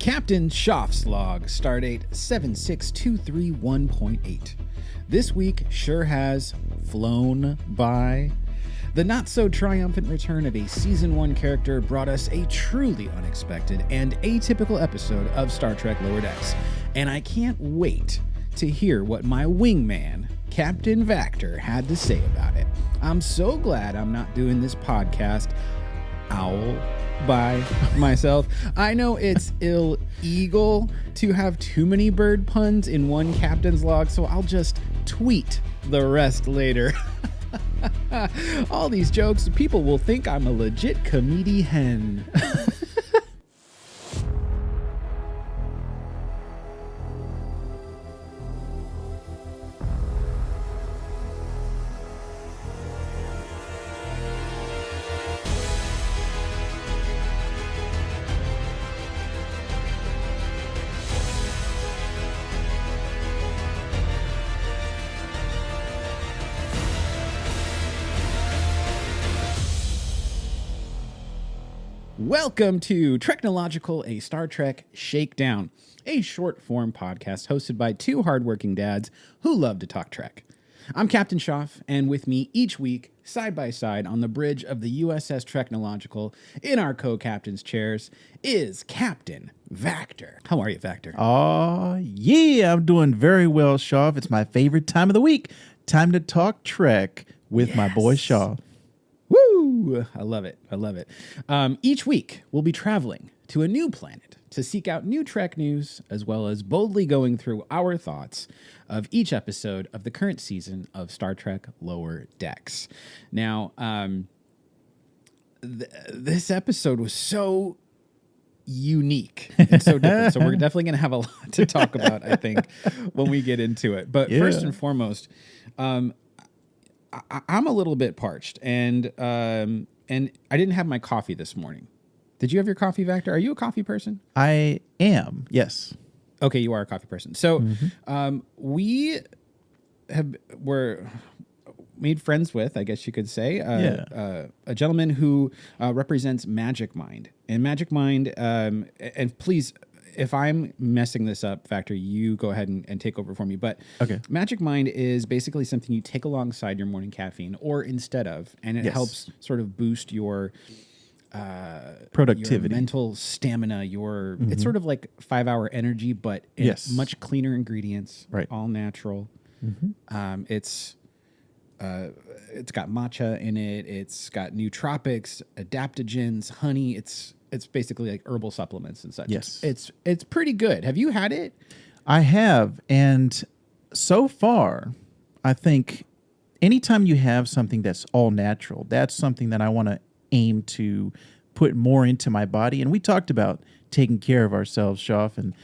Captain Schaff's log, stardate 76231.8. This week sure has flown by. The not-so-triumphant return of a Season 1 character brought us a truly unexpected and atypical episode of Star Trek Lower Decks, and I can't wait to hear what my wingman, Captain Vactor, had to say about it. I'm so glad I'm not doing this podcast owl by myself. I know it's illegal to have too many bird puns in one captain's log, so I'll just tweet the rest later. All these jokes, people will think I'm a legit comedian. Welcome to TREKnological, a Star Trek Shakedown, a short-form podcast hosted by two hardworking dads who love to talk Trek. I'm Captain Schaff, and with me each week, side by side on the bridge of the USS TREKnological, in our co-captain's chairs, is Captain Vactor. How are you, Vactor? Oh, yeah, I'm doing very well, Schaff. It's my favorite time of the week. Time to talk Trek with my boy Schaff. Woo! I love it. I love it. Each week, we'll be traveling to a new planet to seek out new Trek news, as well as boldly going through our thoughts of each episode of the current season of Star Trek Lower Decks. Now, this episode was so unique and so different, so we're definitely going to have a lot to talk about, I think, when we get into it. But first and foremost, I'm a little bit parched, and I didn't have my coffee this morning. Did you have your coffee, Vactor? Are you a coffee person? I am, yes. Okay, you are a coffee person. So we were made friends with, I guess you could say, a gentleman who represents Magic Mind. And Magic Mind, and please, if I'm messing this up, Vactor, you go ahead and take over for me. But okay. Magic Mind is basically something you take alongside your morning caffeine or instead of, and it helps sort of boost your productivity, your mental stamina, it's sort of like 5-hour energy, but in much cleaner ingredients, all natural. It's got matcha in it. It's got nootropics, adaptogens, honey. It's basically like herbal supplements and such. Yes. It's pretty good. Have you had it? I have. And so far, I think anytime you have something that's all natural, that's something that I want to aim to put more into my body. And we talked about taking care of ourselves, Schaff, and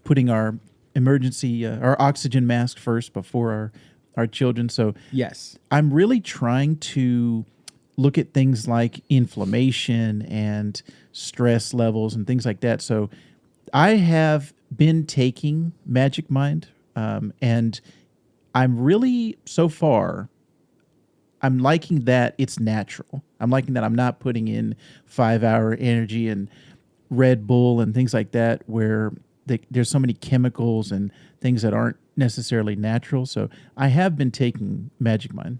putting our our oxygen mask first before our children. So yes, I'm really trying to look at things like inflammation and stress levels and things like that. So I have been taking Magic Mind, and I'm really, so far, I'm liking that it's natural. I'm liking that I'm not putting in 5-hour energy and Red Bull and things like that where there's so many chemicals and things that aren't necessarily natural. So I have been taking Magic Mind.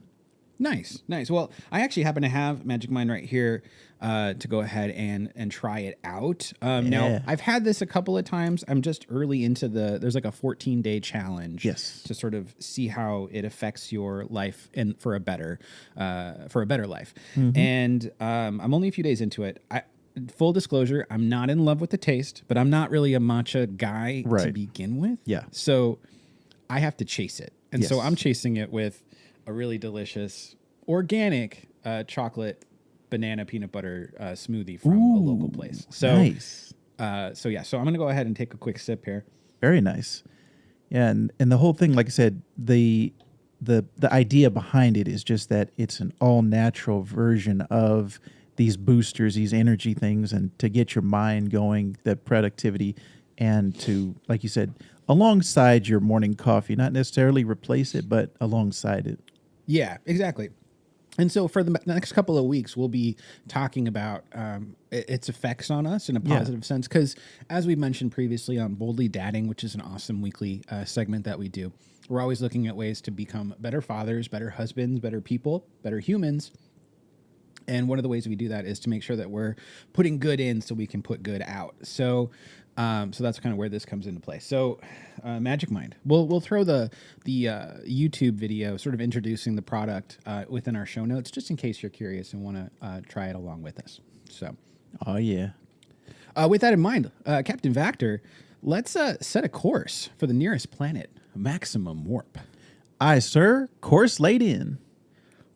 Nice. Well, I actually happen to have Magic Mind right here to go ahead and try it out. Now, I've had this a couple of times. I'm just early into there's like a 14-day challenge to sort of see how it affects your life and for a better life. And I'm only a few days into it. Full disclosure, I'm not in love with the taste, but I'm not really a matcha guy to begin with. Yeah. So I have to chase it. And so I'm chasing it with a really delicious organic chocolate banana peanut butter smoothie from a local place. So nice. So I'm going to go ahead and take a quick sip here. Very nice. Yeah, and the whole thing, like I said, the idea behind it is just that it's an all natural version of these boosters, these energy things, and to get your mind going, the productivity, and to, like you said, alongside your morning coffee, not necessarily replace it, but alongside it. Yeah, exactly. And so for the next couple of weeks, we'll be talking about its effects on us in a positive sense. Because as we mentioned previously on Boldly Dadding, which is an awesome weekly segment that we do, we're always looking at ways to become better fathers, better husbands, better people, better humans. And one of the ways we do that is to make sure that we're putting good in so we can put good out. So so that's kind of where this comes into play. So Magic Mind. We'll throw the YouTube video sort of introducing the product within our show notes, just in case you're curious and want to try it along with us. So, Oh, yeah. with that in mind, Captain Vactor, let's set a course for the nearest planet, maximum warp. Aye, sir. Course laid in.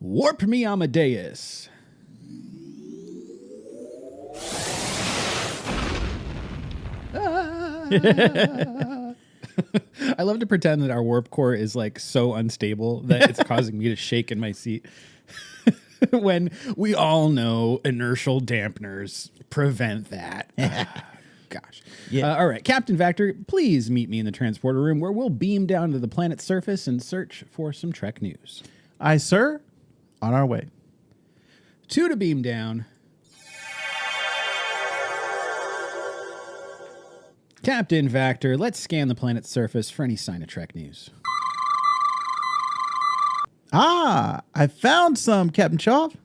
Warp me, Amadeus. I love to pretend that our warp core is like so unstable that it's causing me to shake in my seat. When we all know inertial dampeners prevent that. Gosh. Yeah. All right, Captain Vactor, please meet me in the transporter room where we'll beam down to the planet's surface and search for some Trek news. Aye, sir. On our way. 2 to beam down. Captain Vactor, let's scan the planet's surface for any sign of Trek news. Ah, I found some, Captain Choff.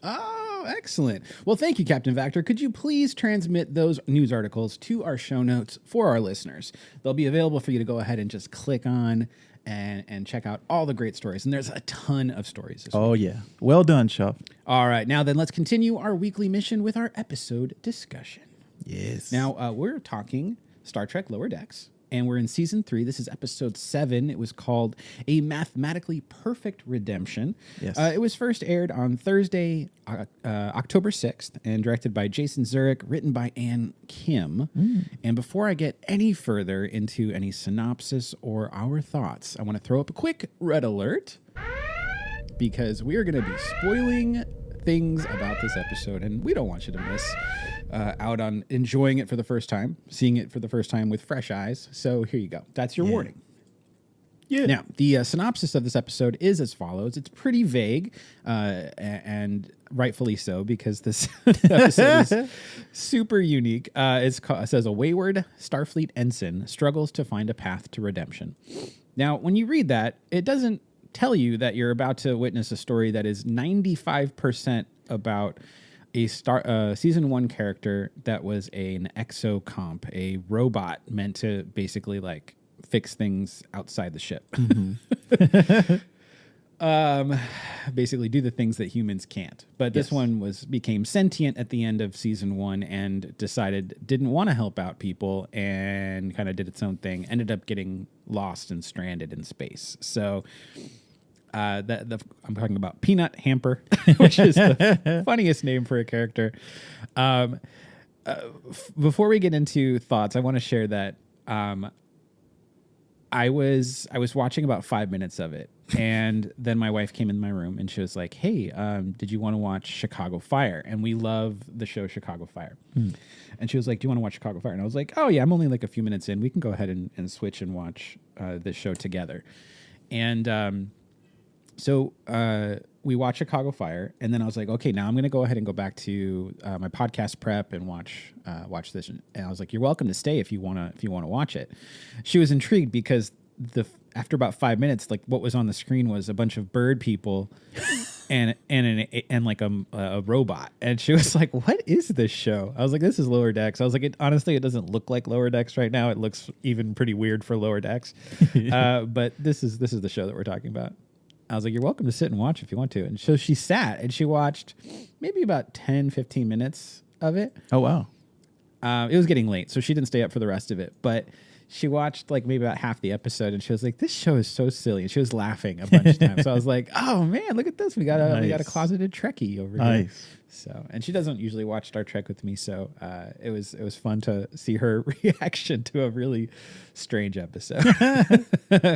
Oh, excellent. Well, thank you, Captain Vactor. Could you please transmit those news articles to our show notes for our listeners? They'll be available for you to go ahead and just click on and check out all the great stories. And there's a ton of stories this week. Oh, yeah. Well done, Choff. All right, now then let's continue our weekly mission with our episode discussion. Yes. Now, we're talking Star Trek Lower Decks, and we're in season 3. This is episode 7. It was called A Mathematically Perfect Redemption. Yes. It was first aired on Thursday, October 6th, and directed by Jason Zurich, written by Ann Kim. And before I get any further into any synopsis or our thoughts, I want to throw up a quick red alert, because we are going to be spoiling things about this episode, and we don't want you to miss out on enjoying it for the first time, seeing it for the first time with fresh eyes. So here you go. That's your warning. Yeah. Now, the synopsis of this episode is as follows. It's pretty vague, and rightfully so, because this episode is super unique. It says, a wayward Starfleet ensign struggles to find a path to redemption. Now, when you read that, it doesn't tell you that you're about to witness a story that is 95% about a season 1 character that was an exocomp, a robot meant to basically like fix things outside the ship. Basically do the things that humans can't. But this one became sentient at the end of season 1 and didn't want to help out people and kind of did its own thing. Ended up getting lost and stranded in space. So I'm talking about Peanut Hamper, which is the funniest name for a character. Before we get into thoughts, I want to share that I was watching about 5 minutes of it, and then my wife came in my room and she was like, "Hey, did you want to watch Chicago Fire?" And we love the show Chicago Fire. And she was like, "Do you want to watch Chicago Fire?" And I was like, "Oh yeah, I'm only like a few minutes in. We can go ahead and switch and watch this show together." And so we watched Chicago Fire, and then I was like, okay, now I'm going to go ahead and go back to my podcast prep and watch this. And I was like, you're welcome to stay if you want to watch it. She was intrigued because after about 5 minutes, like what was on the screen was a bunch of bird people and like a robot. And she was like, what is this show? I was like, this is Lower Decks. I was like, honestly, it doesn't look like Lower Decks right now. It looks even pretty weird for Lower Decks. But this is the show that we're talking about. I was like, you're welcome to sit and watch if you want to. And so she sat and she watched maybe about 10, 15 minutes of it. Oh, wow. It was getting late, so she didn't stay up for the rest of it. But she watched like maybe about half the episode, and she was like, this show is so silly. And she was laughing a bunch of times. So I was like, oh, man, look at this. We got a closeted Trekkie over here. So, and she doesn't usually watch Star Trek with me, so it was fun to see her reaction to a really strange episode.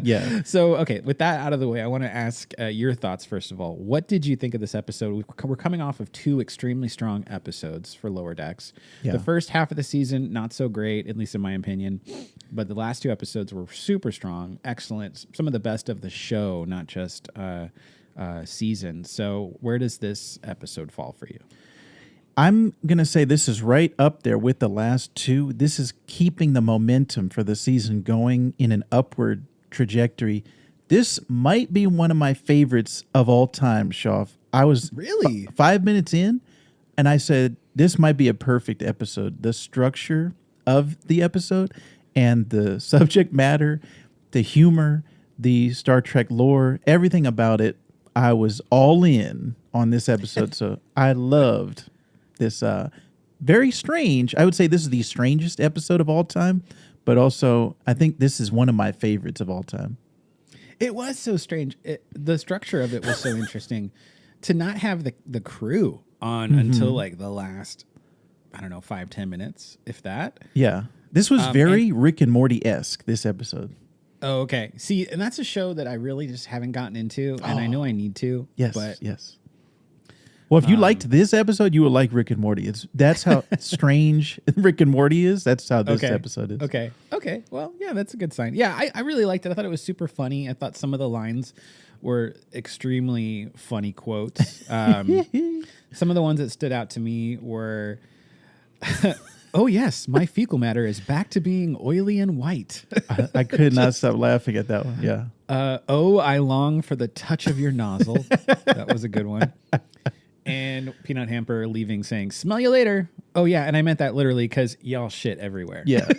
Yeah. So, okay, with that out of the way, I want to ask your thoughts first of all. What did you think of this episode? We're coming off of 2 extremely strong episodes for Lower Decks. Yeah. The first half of the season, not so great, at least in my opinion, but the last 2 episodes were super strong, excellent, some of the best of the show, not just season. So where does this episode fall for you? I'm going to say this is right up there with the last two. This is keeping the momentum for the season going in an upward trajectory. This might be one of my favorites of all time, Shoff. I was really 5 minutes in, and I said, this might be a perfect episode. The structure of the episode and the subject matter, the humor, the Star Trek lore, everything about it, I was all in on this episode. So I loved this very strange. I would say this is the strangest episode of all time, but also I think this is one of my favorites of all time. It was so strange. The structure of it was so interesting. To not have the crew on until like the last, I don't know, 5-10 minutes, if that. Yeah. This was very Rick and Morty-esque, this episode. Oh, okay. See, and that's a show that I really just haven't gotten into, and I know I need to. Yes, but yes. Well, if you liked this episode, you will like Rick and Morty. That's how strange Rick and Morty is. That's how this episode is. Okay. Okay. Well, yeah, that's a good sign. Yeah, I really liked it. I thought it was super funny. I thought some of the lines were extremely funny quotes. Some of the ones that stood out to me were, oh, yes, my fecal matter is back to being oily and white. I could not stop laughing at that one. Yeah. Oh, I long for the touch of your nozzle. That was a good one. And Peanut Hamper leaving saying, smell you later. Oh, yeah. And I meant that literally because y'all shit everywhere. Yeah.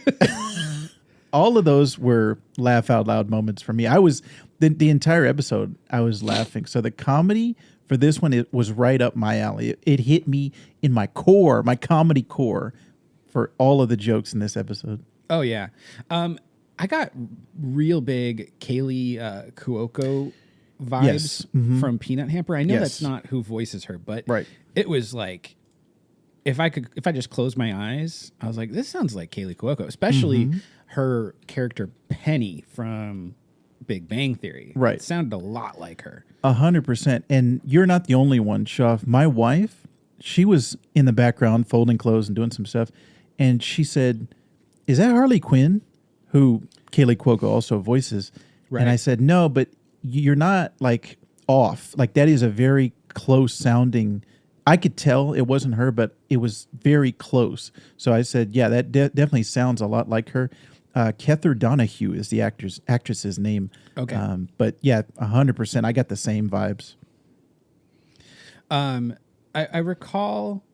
All of those were laugh out loud moments for me. I was the entire episode, I was laughing. So the comedy for this one, it was right up my alley. It hit me in my core, my comedy core for all of the jokes in this episode. Oh, yeah. I got real big Kaylee Cuoco vibes from Peanut Hamper. I know that's not who voices her, but it was like, if I just closed my eyes, I was like, this sounds like Kaylee Cuoco, especially her character Penny from Big Bang Theory. Right. It sounded a lot like her. 100%. And you're not the only one, Shoff. My wife, she was in the background folding clothes and doing some stuff. And she said, is that Harley Quinn, who Kaylee Cuoco also voices? Right. And I said, no, but you're not like off. Like that is a very close sounding. I could tell it wasn't her, but it was very close. So I said, yeah, that definitely sounds a lot like her. Kether Donahue is the actress's name. Okay. But yeah, 100%. I got the same vibes. I recall,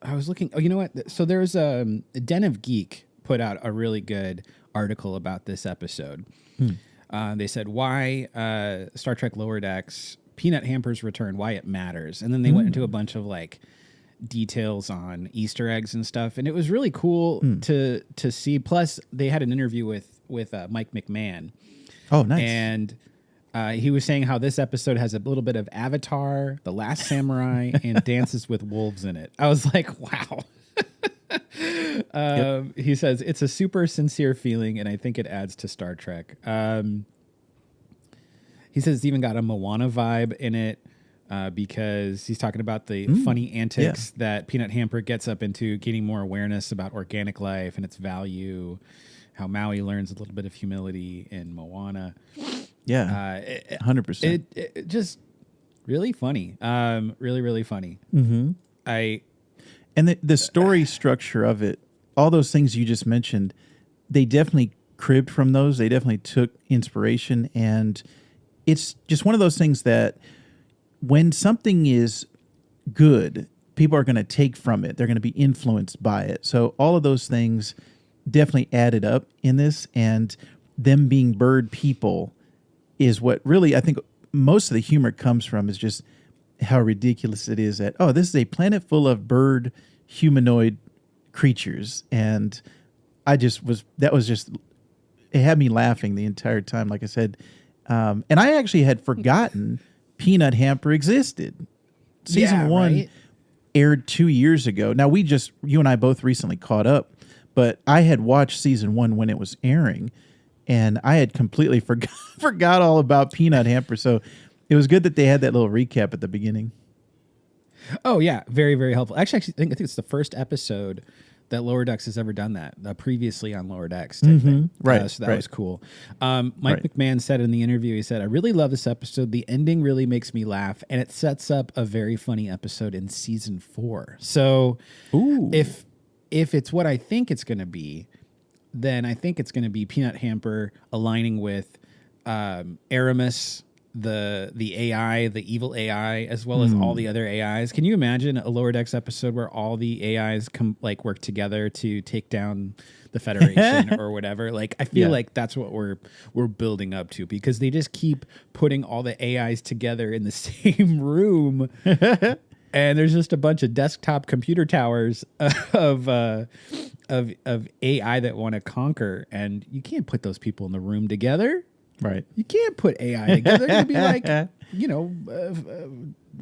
I was looking, oh, you know what? So there's a Den of Geek put out a really good article about this episode. They said why Star Trek Lower Decks, Peanut Hamper's return, why it matters. And then they went into a bunch of like details on Easter eggs and stuff. And it was really cool to see. Plus they had an interview with Mike McMahon. Oh, nice. And he was saying how this episode has a little bit of Avatar, The Last Samurai, and Dances with Wolves in it. I was like, wow. He says it's a super sincere feeling, and I think it adds to Star Trek. He says it's even got a Moana vibe in it because he's talking about the funny antics that Peanut Hamper gets up into, gaining more awareness about organic life and its value, how Maui learns a little bit of humility in Moana. Yeah, 100%. It just really funny. Really, really funny. And the story structure of it, all those things you just mentioned, they definitely cribbed from those. They definitely took inspiration. And it's just one of those things that when something is good, people are going to take from it. They're going to be influenced by it. So all of those things definitely added up in this. And them being bird people is what really, I think most of the humor comes from, is just how ridiculous it is that, oh, this is a planet full of bird humanoid creatures. And that was just, it had me laughing the entire time, like I said. And I actually had forgotten Peanut Hamper existed. Season 1 aired 2 years ago. Now you and I both recently caught up, but I had watched season 1 when it was airing, and I had completely forgot all about Peanut Hamper. So it was good that they had that little recap at the beginning. Oh yeah, very, very helpful. Actually, I think it's the first episode that Lower Decks has ever done that previously on Lower Decks type thing. Right, So that right. was cool. Mike McMahon said in the interview, he said, "I really love this episode. The ending really makes me laugh, and it sets up a very funny episode in season 4. So Ooh. if it's what I think it's going to be, then I think it's going to be Peanut Hamper aligning with Aramis, the AI, the evil AI, as well as all the other AIs. Can you imagine a Lower Decks episode where all the AIs work together to take down the Federation or whatever? Like, I feel like that's what we're building up to, because they just keep putting all the AIs together in the same room. And there's just a bunch of desktop computer towers of AI that want to conquer, and you can't put those people in the room together. Right. You can't put AI together. They're going to be like,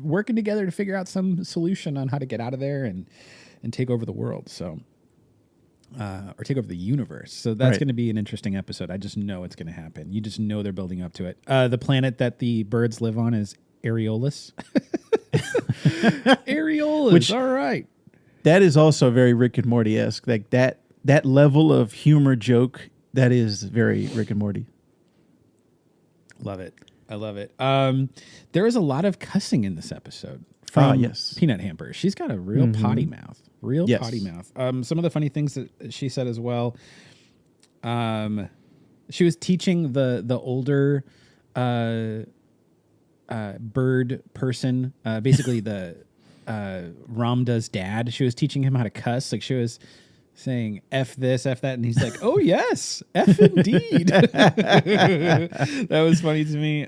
working together to figure out some solution on how to get out of there and take over the world. So, or take over the universe. So that's going to be an interesting episode. I just know it's going to happen. You just know they're building up to it. The planet that the birds live on is Areolus. Areolus. Which, all right. That is also very Rick and Morty-esque. Like that level of humor joke, that is very Rick and Morty. Love it. I love it. There is a lot of cussing in this episode from Peanut Hamper. She's got a real potty mouth. Potty mouth. Some of the funny things that she said as well. She was teaching the older bird person, basically the Ramda's dad. She was teaching him how to cuss. Like, she was saying F this, F that, and he's like, oh yes, F indeed. That was funny to me.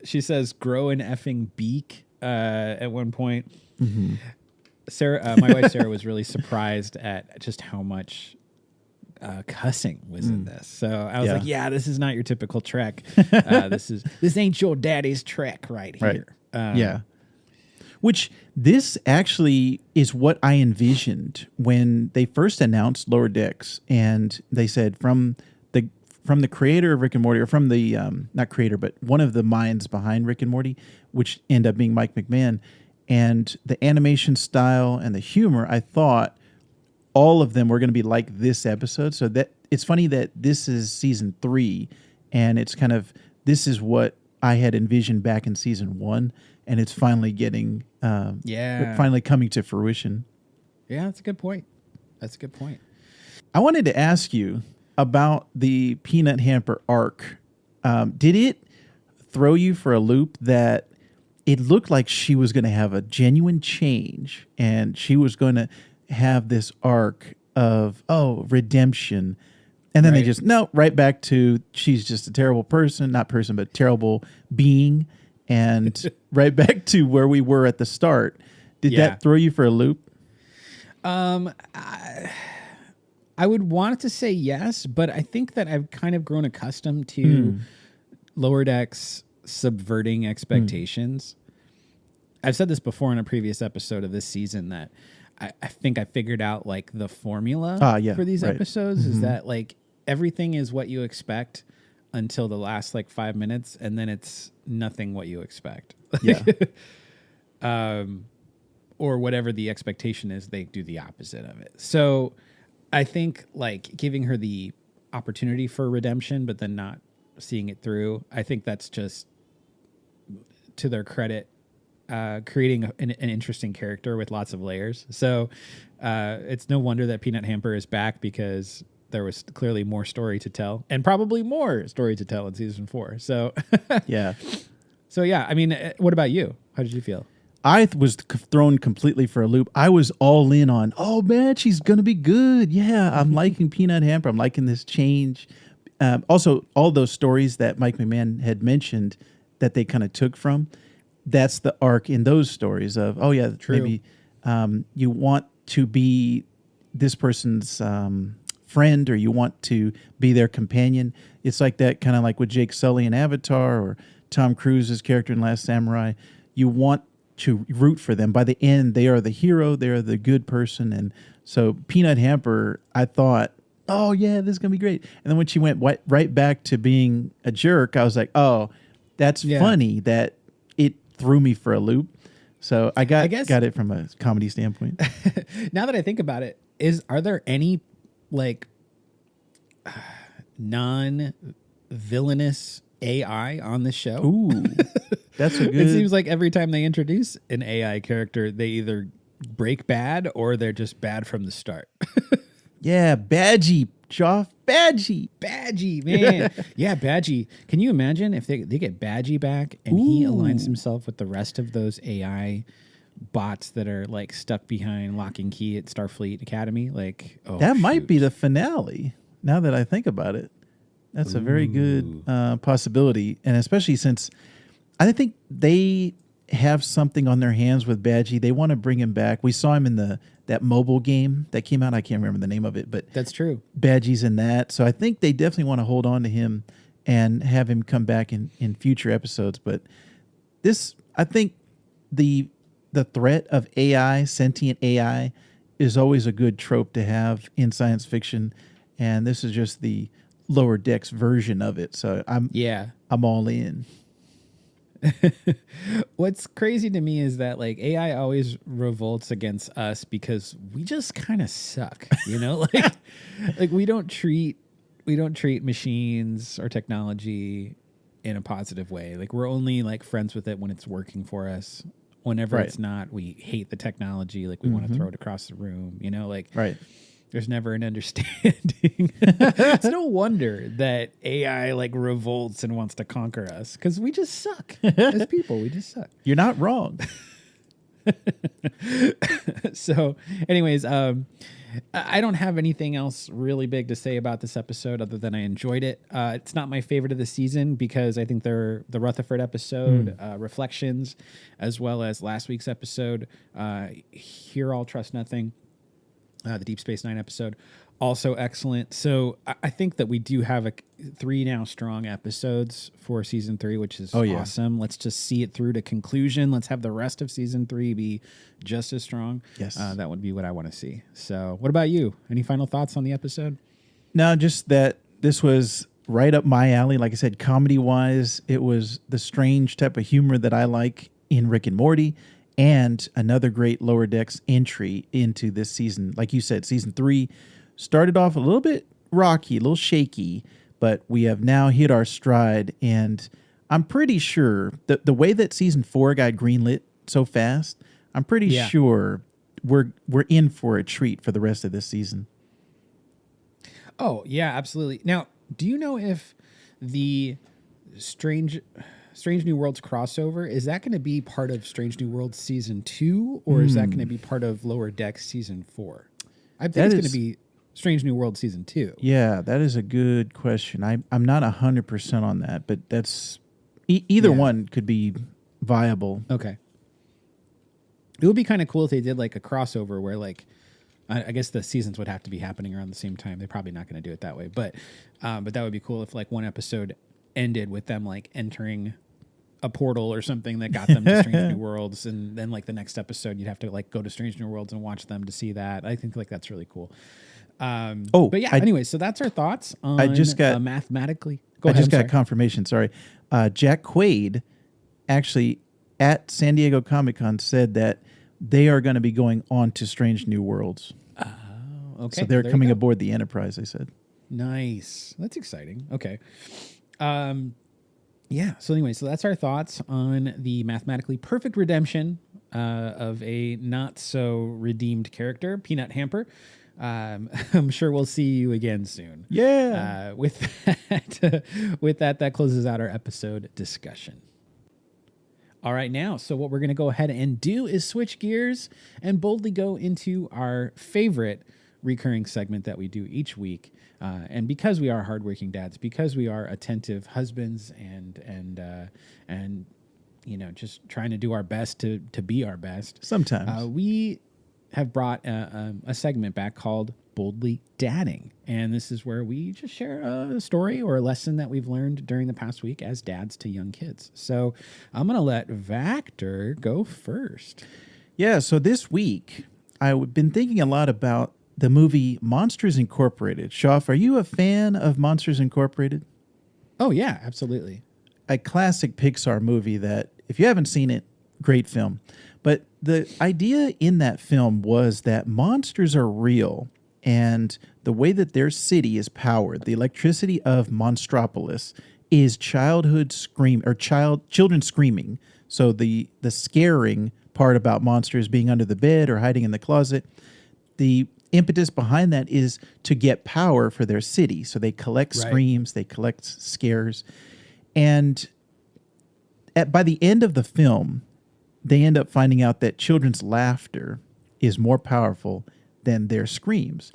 She says grow an effing beak at one point. Sarah, my wife Sarah, was really surprised at just how much cussing was in this. So I was like, yeah, this is not your typical Trek. This ain't your daddy's Trek right here. Which this actually is what I envisioned when they first announced Lower Decks, and they said from the creator of Rick and Morty, or from the not creator, but one of the minds behind Rick and Morty, which ended up being Mike McMahon, and the animation style and the humor, I thought all of them were going to be like this episode. So that it's funny that this is season 3, and it's kind of, this is what I had envisioned back in season 1. And it's finally getting, finally coming to fruition. Yeah, that's a good point. I wanted to ask you about the Peanut Hamper arc. Did it throw you for a loop that it looked like she was going to have a genuine change and she was going to have this arc of, redemption. And then they just, right back to she's just a terrible person, not person, but terrible being. And right back to where we were at the start. Did that throw you for a loop? I would want to say yes, but I think that I've kind of grown accustomed to Lower Decks subverting expectations. I've said this before in a previous episode of this season that I think I figured out like the formula for these episodes is that like everything is what you expect until the last like 5 minutes, and then it's nothing what you expect. Or whatever the expectation is, they do the opposite of it. So I think like giving her the opportunity for redemption, but then not seeing it through, I think that's just, to their credit, creating an interesting character with lots of layers. So it's no wonder that Peanut Hamper is back, because there was clearly more story to tell, and probably more story to tell in season 4. So So yeah, I mean, what about you? How did you feel? I was thrown completely for a loop. I was all in on, oh man, she's going to be good. Yeah, I'm liking Peanut Hamper. I'm liking this change. Also, all those stories that Mike McMahon had mentioned that they kind of took from, that's the arc in those stories of, maybe you want to be this person's friend, or you want to be their companion. It's like that, kind of like with Jake Sully in Avatar, or Tom Cruise's character in Last Samurai. You want to root for them. By the end, they are the hero. They are the good person. And so Peanut Hamper, I thought, oh yeah, this is going to be great. And then when she went right back to being a jerk, I was like, oh, that's funny that it threw me for a loop. So I got it from a comedy standpoint. Now that I think about it, Are there any like non-villainous AI on the show? Ooh, that's a good. It seems like every time they introduce an AI character, they either break bad or they're just bad from the start. Yeah, Badgie, Joff, Badgie. Badgie, man. Yeah, Badgie. Can you imagine if they get Badgie back and he aligns himself with the rest of those AI bots that are like stuck behind lock and key at Starfleet Academy? Like, oh, That might shoot. be the finale. Now that I think about it, that's a very good possibility, and especially since I think they have something on their hands with Badgie. They want to bring him back. We saw him in that mobile game that came out. I can't remember the name of it, but That's true. Badgie's in that. So I think they definitely want to hold on to him and have him come back in future episodes. But this, I think the threat of AI, sentient AI, is always a good trope to have in science fiction. And this is just the lower decks version of it. So I'm all in. What's crazy to me is that like AI always revolts against us because we just kind of suck, you know? like we don't treat machines or technology in a positive way. Like we're only like friends with it when it's working for us. Whenever it's not, we hate the technology. Like we want to throw it across the room, you know, like there's never an understanding. It's no wonder that AI like revolts and wants to conquer us because we just suck as people. We just suck. You're not wrong. So anyways, I don't have anything else really big to say about this episode other than I enjoyed it. It's not my favorite of the season because I think the Rutherford episode, Reflections, as well as last week's episode, Hear All, Trust Nothing, the Deep Space Nine episode, also excellent. So I think that we do have 3 now strong episodes for season 3, which is awesome. Let's just see it through to conclusion. Let's have the rest of season 3 be just as strong. Yes. That would be what I want to see. So what about you? Any final thoughts on the episode? No, just that this was right up my alley. Like I said, comedy-wise, it was the strange type of humor that I like in Rick and Morty, and another great Lower Decks entry into this season. Like you said, season 3 started off a little bit rocky, a little shaky, but we have now hit our stride, and I'm pretty sure that the way that season 4 got greenlit so fast, I'm pretty sure we're in for a treat for the rest of this season. Oh, yeah, absolutely. Now, do you know if the Strange New Worlds crossover, is that going to be part of Strange New Worlds season 2, or is that going to be part of Lower Decks season 4? I think it's going to be Strange New World season 2. Yeah, that is a good question. I'm not 100% on that, but that's either one could be viable. Okay. It would be kind of cool if they did like a crossover where like, I guess the seasons would have to be happening around the same time. They're probably not going to do it that way, but that would be cool if like one episode ended with them like entering a portal or something that got them to Strange New Worlds, and then like the next episode you'd have to like go to Strange New Worlds and watch them to see that. I think like that's really cool. But yeah, anyway, so that's our thoughts on mathematically. I just got confirmation. Sorry. Jack Quaid actually at San Diego Comic-Con said that they are going to be going on to Strange New Worlds. Oh, okay. So they're coming aboard the Enterprise, they said. Nice. That's exciting. Okay. Yeah. So anyway, so that's our thoughts on the mathematically perfect redemption of a not so redeemed character, Peanut Hamper. I'm sure we'll see you again soon. Yeah. With that closes out our episode discussion. All right, now, so what we're going to go ahead and do is switch gears and boldly go into our favorite recurring segment that we do each week. And because we are hardworking dads, because we are attentive husbands and you know, just trying to do our best to be our best. Sometimes. We have brought a segment back called Boldly Dadding. And this is where we just share a story or a lesson that we've learned during the past week as dads to young kids. So I'm going to let Vactor go first. Yeah, so this week, I've been thinking a lot about the movie Monsters Incorporated. Shoff, are you a fan of Monsters Incorporated? Oh, yeah, absolutely. A classic Pixar movie that, if you haven't seen it, great film. But the idea in that film was that monsters are real, and the way that their city is powered, the electricity of Monstropolis, is children screaming. So the scaring part about monsters being under the bed or hiding in the closet, the impetus behind that is to get power for their city. So they collect screams, they collect scares, and by the end of the film, they end up finding out that children's laughter is more powerful than their screams.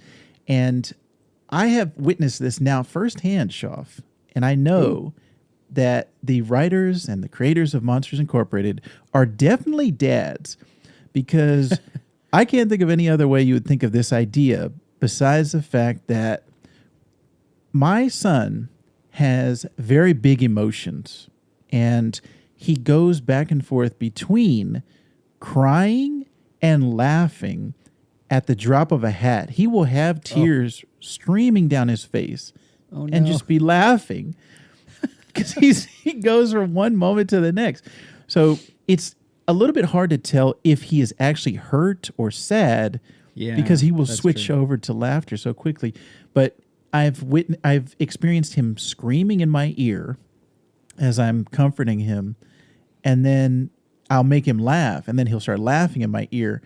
And I have witnessed this now firsthand, Shoff, and I know that the writers and the creators of Monsters Incorporated are definitely dads, because I can't think of any other way you would think of this idea besides the fact that my son has very big emotions, and he goes back and forth between crying and laughing at the drop of a hat. He will have tears streaming down his face and just be laughing because he goes from one moment to the next. So it's a little bit hard to tell if he is actually hurt or sad, because he will switch over to laughter so quickly. But I've experienced him screaming in my ear as I'm comforting him, and then I'll make him laugh, and then he'll start laughing in my ear.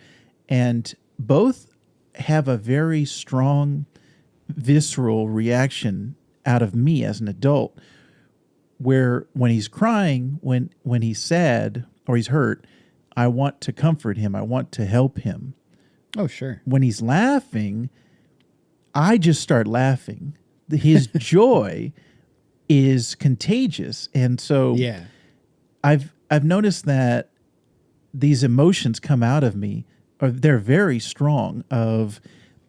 And both have a very strong visceral reaction out of me as an adult, where when he's crying, when he's sad or he's hurt, I want to comfort him. I want to help him. Oh, sure. When he's laughing, I just start laughing. His joy is contagious. And so I've noticed that these emotions come out of me, or they're very strong, of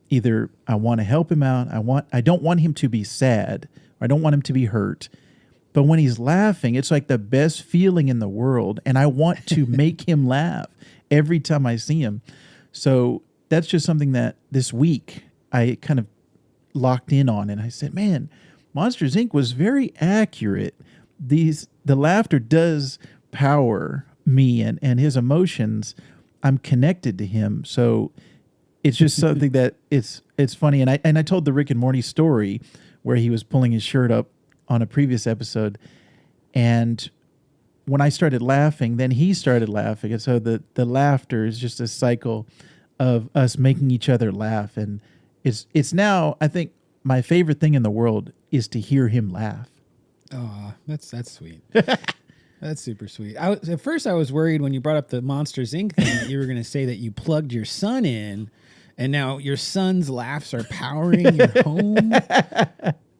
either I want to help him out, I don't want him to be sad, or I don't want him to be hurt. But when he's laughing, it's like the best feeling in the world, and I want to make him laugh every time I see him. So that's just something that this week I kind of locked in on, and I said, man, Monsters, Inc. was very accurate. The laughter does power me and his emotions. I'm connected to him. So it's just something that it's funny. And I told the Rick and Morty story where he was pulling his shirt up on a previous episode, and when I started laughing, then he started laughing. And so the laughter is just a cycle of us making each other laugh. And it's now, I think, my favorite thing in the world is to hear him laugh. Oh, that's sweet. That's super sweet. At first I was worried when you brought up the Monsters Inc. thing that you were going to say that you plugged your son in, and now your son's laughs are powering your home.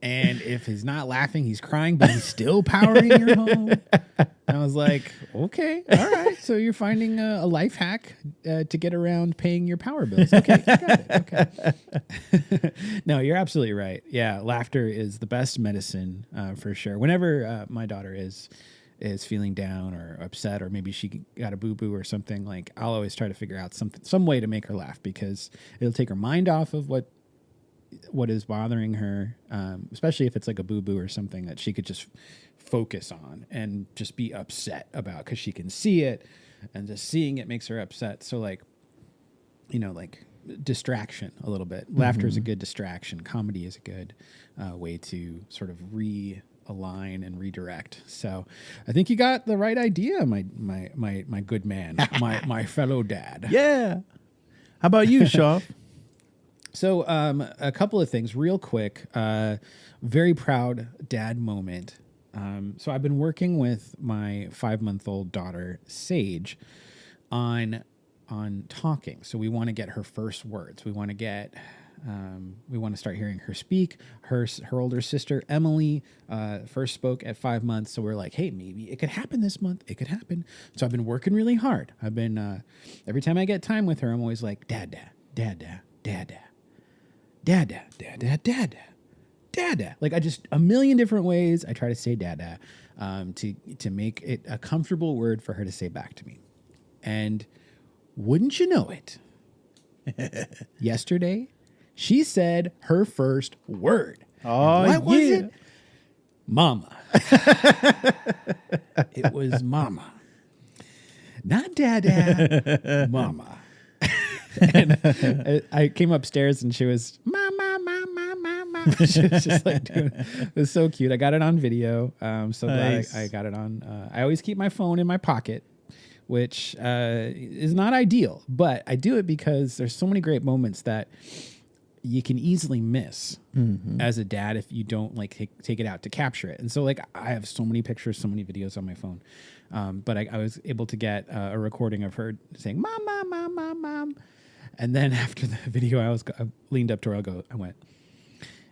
And if he's not laughing, he's crying, but he's still powering your home. And I was like, okay, all right. So you're finding a life hack to get around paying your power bills. Okay, got it. Okay. No, you're absolutely right. Yeah, laughter is the best medicine for sure. Whenever my daughter is feeling down or upset, or maybe she got a boo-boo or something, like I'll always try to figure out some way to make her laugh, because it'll take her mind off of what is bothering her, especially if it's like a boo-boo or something that she could just focus on and just be upset about, because she can see it, and just seeing it makes her upset. So like distraction a little bit. Laughter is a good distraction. Comedy is a good way to sort of realign and redirect. So I think you got the right idea, my good man, my fellow dad. Yeah. How about you, Shaw? So a couple of things real quick. Very proud dad moment. So I've been working with my 5-month-old daughter, Sage, on talking. So we want to get her first words. We want to start hearing her speak. Her older sister, Emily, first spoke at 5 months. So we're like, hey, maybe it could happen this month. It could happen. So I've been working really hard. I've been, every time I get time with her, I'm always like, dad, dad, dad, dad, dad, dad. Dada, dada, dada, dada. Like, I just, a million different ways I try to say dada to make it a comfortable word for her to say back to me. And wouldn't you know it, yesterday she said her first word. Oh, what was it? Mama. It was mama. not dad, mama. And I came upstairs and she was mama. She was just like it was so cute. I got it on video. So glad I got it on. I always keep my phone in my pocket, which is not ideal, but I do it because there's so many great moments that you can easily miss as a dad if you don't like take it out to capture it. And so like I have so many pictures, so many videos on my phone. But I was able to get a recording of her saying, mom, mom, mom, mom, mom. And then after the video, I leaned up to her. I went,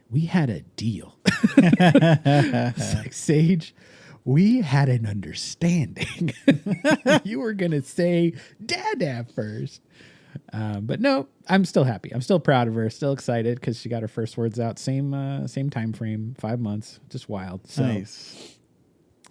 we had a deal. It's like, Sage, we had an understanding. You were going to say dad first. But no, I'm still happy. I'm still proud of her. Still excited because she got her first words out. Same time frame, 5 months. Just wild. So, Nice.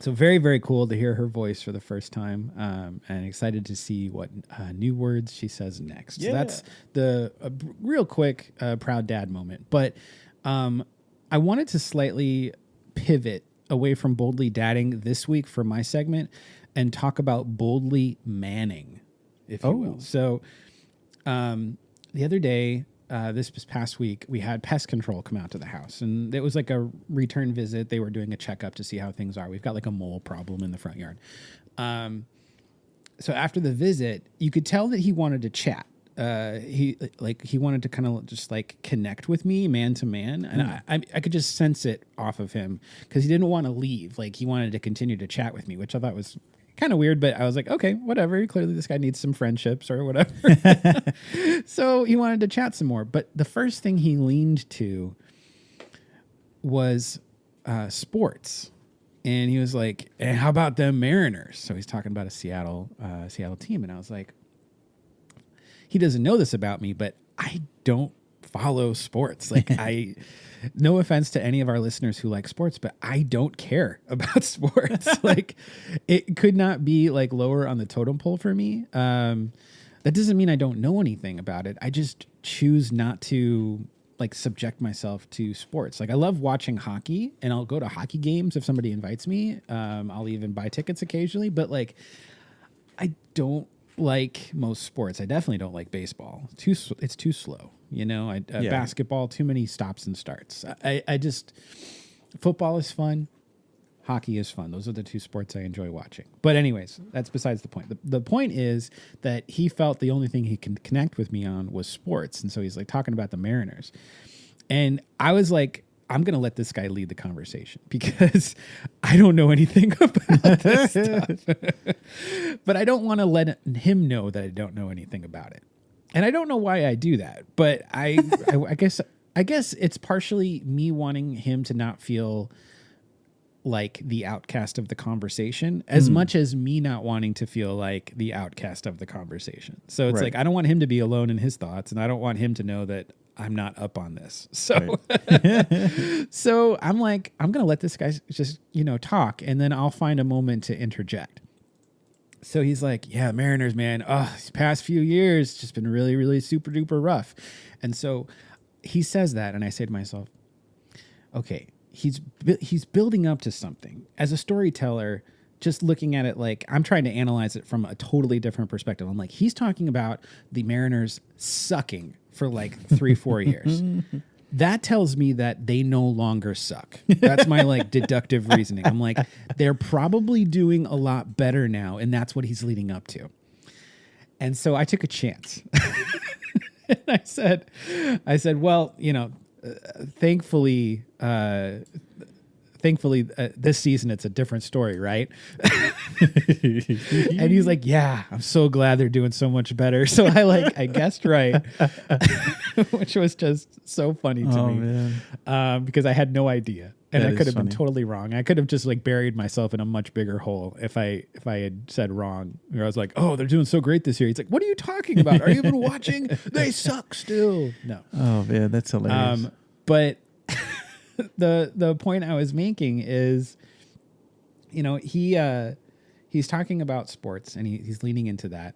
So very, very cool to hear her voice for the first time, and excited to see what new words she says next. Yeah. So that's the real quick proud dad moment. But I wanted to slightly pivot away from boldly dadding this week for my segment and talk about boldly manning, if you will. So the other day, this past week, we had pest control come out to the house, and it was like a return visit. They were doing a checkup to see how things are. We've got like a mole problem in the front yard. So after the visit, you could tell that he wanted to chat. He wanted to kind of just like connect with me man to man. And I could just sense it off of him because he didn't want to leave. Like he wanted to continue to chat with me, which I thought was kind of weird, but I was like, okay, whatever. Clearly this guy needs some friendships or whatever. So he wanted to chat some more. But the first thing he leaned to was sports. And he was like, hey, how about them Mariners? So he's talking about a Seattle team. And I was like, he doesn't know this about me, but I don't follow sports. Like no offense to any of our listeners who like sports, but I don't care about sports. Like it could not be like lower on the totem pole for me. That doesn't mean I don't know anything about it. I just choose not to like subject myself to sports. Like I love watching hockey and I'll go to hockey games if somebody invites me. I'll even buy tickets occasionally, but like I don't like most sports. I definitely don't like baseball. It's too slow. You know, basketball, too many stops and starts. I just, football is fun. Hockey is fun. Those are the two sports I enjoy watching. But anyways, that's besides the point. The point is that he felt the only thing he can connect with me on was sports. And so he's like talking about the Mariners. And I was like, I'm going to let this guy lead the conversation because I don't know anything about this stuff. But I don't want to let him know that I don't know anything about it. And I don't know why I do that, but I guess it's partially me wanting him to not feel like the outcast of the conversation as much as me not wanting to feel like the outcast of the conversation. So it's like, I don't want him to be alone in his thoughts, and I don't want him to know that I'm not up on this. So, so I'm like, I'm going to let this guy just, talk, and then I'll find a moment to interject. So he's like, yeah, Mariners, man. Oh, these past few years just been really, really super duper rough. And so he says that, and I say to myself, okay, he's building up to something. As a storyteller, just looking at it, like I'm trying to analyze it from a totally different perspective. I'm like, he's talking about the Mariners sucking for like 3-4 years. That tells me that they no longer suck. That's my like deductive reasoning. I'm like, they're probably doing a lot better now. And that's what he's leading up to. And so I took a chance. And I said, well, thankfully, this season it's a different story, right? And he's like, yeah, I'm so glad they're doing so much better. So I guessed right, which was just so funny to me, because I had no idea, and I could have been totally wrong. I could have just like buried myself in a much bigger hole if I had said wrong. Or I was like, oh, they're doing so great this year. He's like, what are you talking about? Are you even watching? They suck still. No. Oh man, that's hilarious. But the point I was making is, he's talking about sports and he's leaning into that.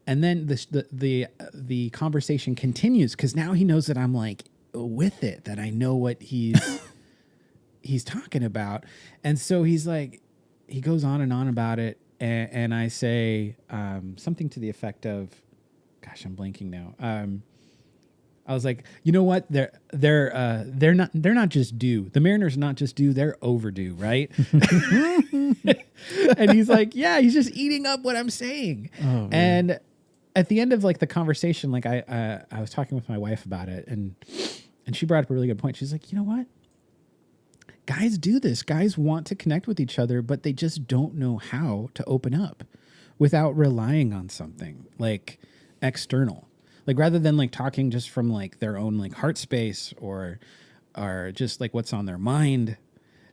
And then the conversation continues because now he knows that I'm like with it, that I know what he's talking about. And so he's like, he goes on and on about it. and I say something to the effect of, gosh, I'm blanking now. I was like, you know what? They're not just due. The Mariners are not just due. They're overdue, right? And he's like, yeah, he's just eating up what I'm saying. Oh, and at the end of like the conversation, like I was talking with my wife about it, and she brought up a really good point. She's like, you know what? Guys do this. Guys want to connect with each other, but they just don't know how to open up without relying on something like external. Like rather than like talking just from like their own like heart space or just like what's on their mind,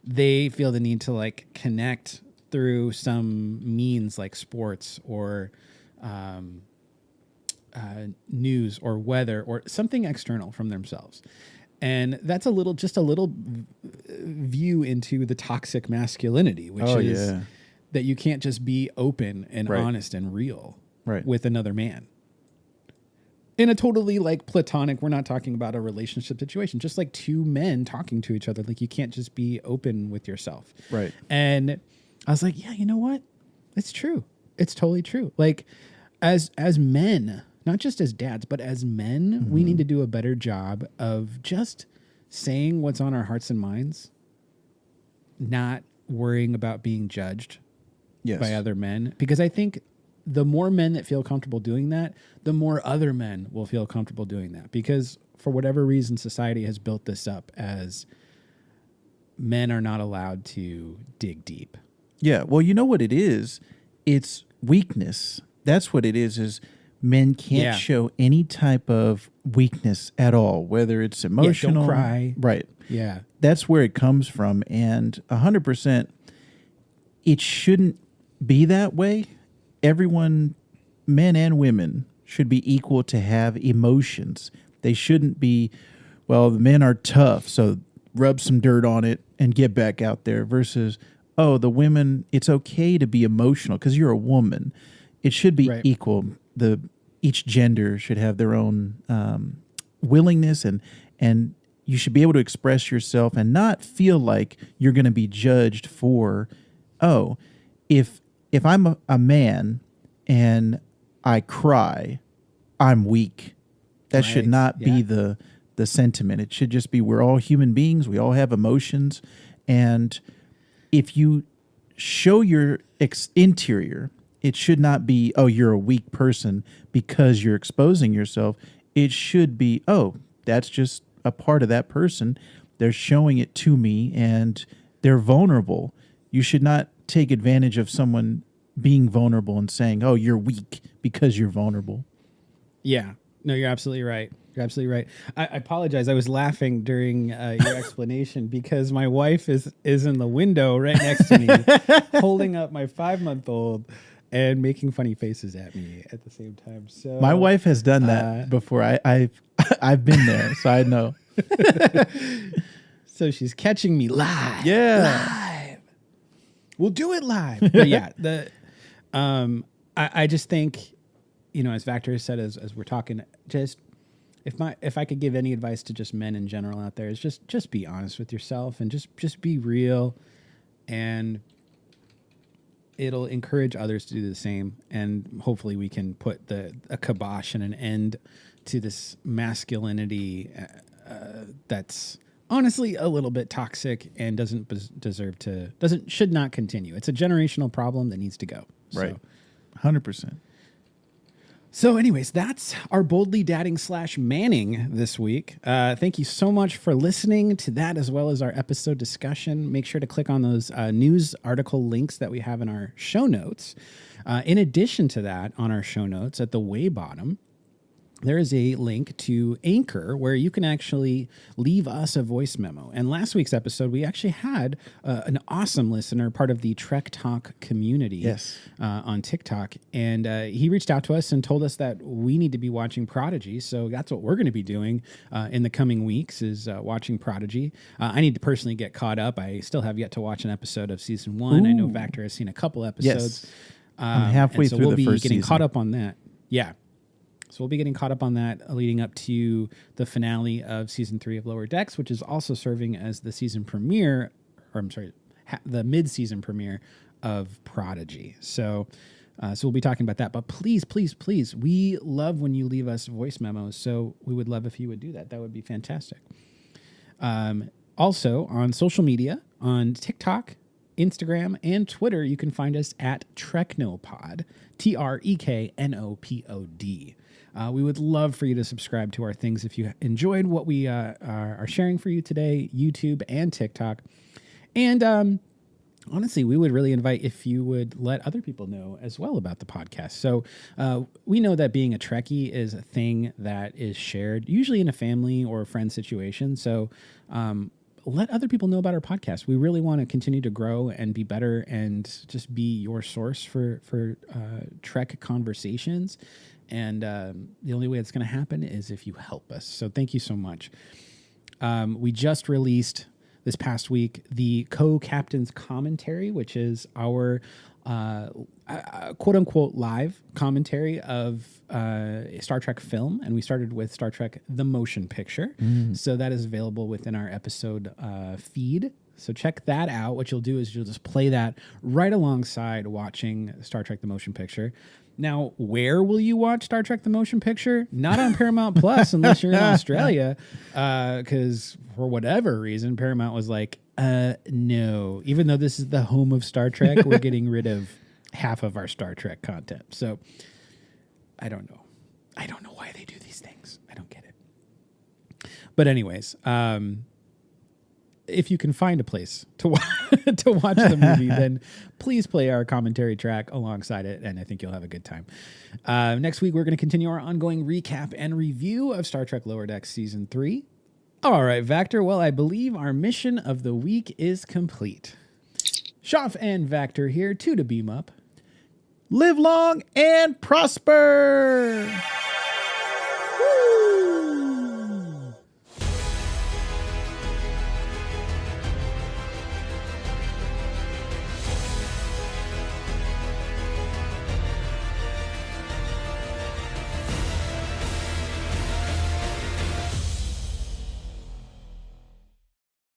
they feel the need to like connect through some means like sports or news or weather or something external from themselves. And that's just a little view into the toxic masculinity, which is that you can't just be open and honest and real with another man. In a totally like platonic, we're not talking about a relationship situation, just like two men talking to each other. Like you can't just be open with yourself. Right. And I was like, yeah, you know what? It's true. It's totally true. Like as men, not just as dads, but as men, we need to do a better job of just saying what's on our hearts and minds, not worrying about being judged by other men. Because I think the more men that feel comfortable doing that, the more other men will feel comfortable doing that. Because for whatever reason, society has built this up as men are not allowed to dig deep. Yeah. Well, you know what it is? It's weakness. That's what it is men can't show any type of weakness at all, whether it's emotional. Don't cry. Right. Yeah. That's where it comes from. And 100%, it shouldn't be that way. Everyone, men and women, should be equal to have emotions. They shouldn't be, well, the men are tough, so rub some dirt on it and get back out there, versus, oh, the women, it's okay to be emotional because you're a woman. It should be equal. Each gender should have their own willingness, and you should be able to express yourself and not feel like you're going to be judged for, oh, if I'm a man and I cry, I'm weak. That should not be the sentiment. It should just be we're all human beings. We all have emotions. And if you show your interior, it should not be, oh, you're a weak person because you're exposing yourself. It should be, oh, that's just a part of that person. They're showing it to me and they're vulnerable. You should not take advantage of someone being vulnerable and saying, oh, you're weak because you're vulnerable. Yeah. No, you're absolutely right. You're absolutely right. I apologize. I was laughing during your explanation because my wife is in the window right next to me, holding up my 5-month-old and making funny faces at me at the same time. So my wife has done that before. I've been there, so I know. So she's catching me live. Yeah. Live. We'll do it live. But yeah, I just think, you know, as Vactor has said, as we're talking, just if I could give any advice to just men in general out there, is just be honest with yourself and just be real, and it'll encourage others to do the same. And hopefully we can put a kibosh and an end to this masculinity that's honestly a little bit toxic and should not continue. It's a generational problem that needs to go. Right. 100%. So anyways, that's our Boldly Dadding /Manning this week. Thank you so much for listening to that, as well as our episode discussion. Make sure to click on those news article links that we have in our show notes. In addition to that, on our show notes at the way bottom, there is a link to Anchor where you can actually leave us a voice memo. And last week's episode, we actually had an awesome listener, part of the Trek Talk community on TikTok. And he reached out to us and told us that we need to be watching Prodigy. So that's what we're going to be doing in the coming weeks, is watching Prodigy. I need to personally get caught up. I still have yet to watch an episode of season 1. Ooh. I know Vactor has seen a couple episodes. Yes. I'm halfway through the first season. Getting caught up on that. Yeah. So we'll be getting caught up on that leading up to the finale of season 3 of Lower Decks, which is also serving as the season premiere, or I'm sorry, the mid-season premiere of Prodigy. So we'll be talking about that. But please, please, please, we love when you leave us voice memos. So we would love if you would do that. That would be fantastic. Also on social media, on TikTok, Instagram, and Twitter, you can find us at TREKnopod, TREKNOPOD. We would love for you to subscribe to our things if you enjoyed what we are sharing for you today, YouTube and TikTok. And honestly, we would really invite if you would let other people know as well about the podcast. So we know that being a Trekkie is a thing that is shared, usually in a family or a friend situation. So let other people know about our podcast. We really want to continue to grow and be better and just be your source for Trek conversations. And the only way it's going to happen is if you help us. So thank you so much. We just released this past week the Co-Captain's Commentary, which is our quote-unquote live commentary of a Star Trek film. And we started with Star Trek The Motion Picture. So that is available within our episode feed. So check that out. What you'll do is you'll just play that right alongside watching Star Trek The Motion Picture. Now, where will you watch Star Trek The Motion Picture? Not on Paramount Plus unless you're in Australia, because for whatever reason, Paramount was like, no. Even though this is the home of Star Trek, we're getting rid of half of our Star Trek content. So I don't know. I don't know why they do these things. I don't get it. But anyways, if you can find a place to watch the movie, then please play our commentary track alongside it, and I think you'll have a good time. Next week, we're going to continue our ongoing recap and review of Star Trek Lower Decks Season 3. All right, Vactor, well, I believe our mission of the week is complete. Shoff and Vactor here, two to beam up. Live long and prosper!